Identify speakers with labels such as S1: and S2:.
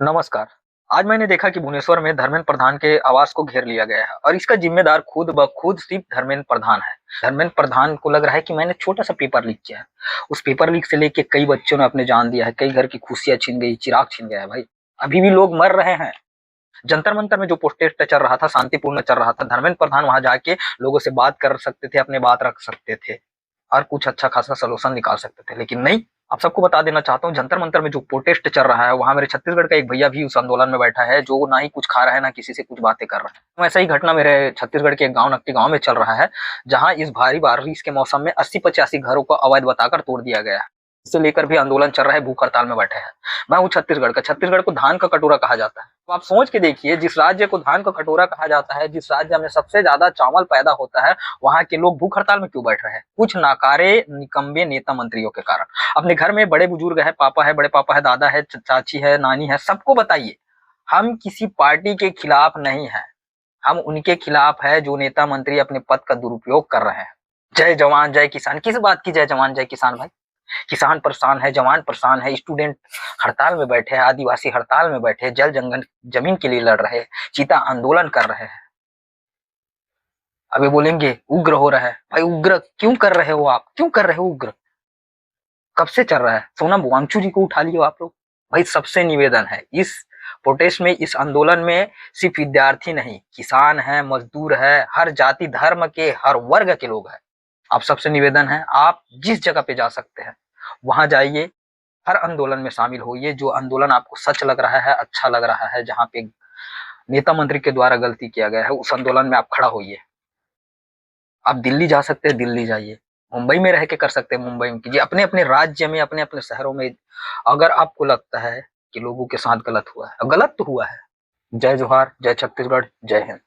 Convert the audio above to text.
S1: नमस्कार। आज मैंने देखा कि भुवनेश्वर में धर्मेंद्र प्रधान के आवास को घेर लिया गया है और इसका जिम्मेदार खुद ब खुद सिर्फ धर्मेंद्र प्रधान है। धर्मेंद्र प्रधान को लग रहा है कि मैंने छोटा-सा पेपर लीक किया है। उस पेपर लीक से लेके कई बच्चों ने अपने जान दिया है, कई घर की खुशियाँ छीन गई, चिराग छीन गया है भाई। अभी भी लोग मर रहे हैं। जंतर-मंतर में जो प्रोटेस्ट चल रहा था, शांतिपूर्ण चल रहा था, धर्मेंद्र प्रधान वहाँ जाके लोगों से बात कर सकते थे, अपनी बात रख सकते थे और कुछ अच्छा खासा सॉल्यूशन निकाल सकते थे, लेकिन नहीं। आप सबको बता देना चाहता हूँ, जंतर मंतर में जो प्रोटेस्ट चल रहा है, वहाँ मेरे छत्तीसगढ़ का एक भैया भी उस आंदोलन में बैठा है, जो ना ही कुछ खा रहा है, ना किसी से कुछ बातें कर रहा है। वैसा ही घटना मेरे छत्तीसगढ़ के एक गाँव नकटी गाँव में चल रहा है, जहाँ इस भारी बारिश के मौसम में 80-85 घरों को अवैध बताकर तोड़ दिया गया है। इसे लेकर भी आंदोलन चल रहा है, भूख हड़ताल में बैठे हैं। मैं हूँ छत्तीसगढ़ का। छत्तीसगढ़ को धान का कटोरा कहा जाता है। तो आप सोच के देखिए, जिस राज्य को धान का कटोरा कहा जाता है, जिस राज्य में सबसे ज्यादा चावल पैदा होता है, वहाँ के लोग भूख हड़ताल में क्यों बैठ रहे हैं? कुछ नाकारे निकम्मे नेता मंत्रियों के कारण। अपने घर में बड़े बुजुर्ग है, पापा है, बड़े पापा है, दादा है, चाची है, नानी है, सबको बताइए, हम किसी पार्टी के खिलाफ नहीं है। हम उनके खिलाफ है जो नेता मंत्री अपने पद का दुरुपयोग कर रहे हैं। जय जवान जय किसान, किस बात की जय जवान जय किसान भाई? किसान परेशान है, जवान परेशान है, स्टूडेंट हड़ताल में बैठे हैं, आदिवासी हड़ताल में बैठे हैं, जल जंगल जमीन के लिए लड़ रहे हैं, चीता आंदोलन कर रहे हैं। अभी बोलेंगे उग्र हो रहा है। भाई उग्र क्यों कर रहे हो आप? क्यों कर रहे हो उग्र? कब से चल रहा है? सोनम वांगचू जी को उठा लियो आप लोग। भाई सबसे निवेदन है, इस प्रोटेस्ट में, इस आंदोलन में सिर्फ विद्यार्थी नहीं, किसान है, मजदूर है, हर जाति धर्म के, हर वर्ग के लोग हैं। आप सबसे निवेदन है, आप जिस जगह पे जा सकते हैं वहां जाइए, हर आंदोलन में शामिल होइए। जो आंदोलन आपको सच लग रहा है, अच्छा लग रहा है, जहाँ पे नेता मंत्री के द्वारा गलती किया गया है, उस आंदोलन में आप खड़ा होइए। आप दिल्ली जा सकते हैं, दिल्ली जाइए। मुंबई में रह के कर सकते हैं, मुंबई में कीजिए। अपने अपने राज्य में, अपने अपने शहरों में अगर आपको लगता है कि लोगों के साथ गलत हुआ है, गलत तो हुआ है। जय जोहार, जय छत्तीसगढ़, जय हिंद।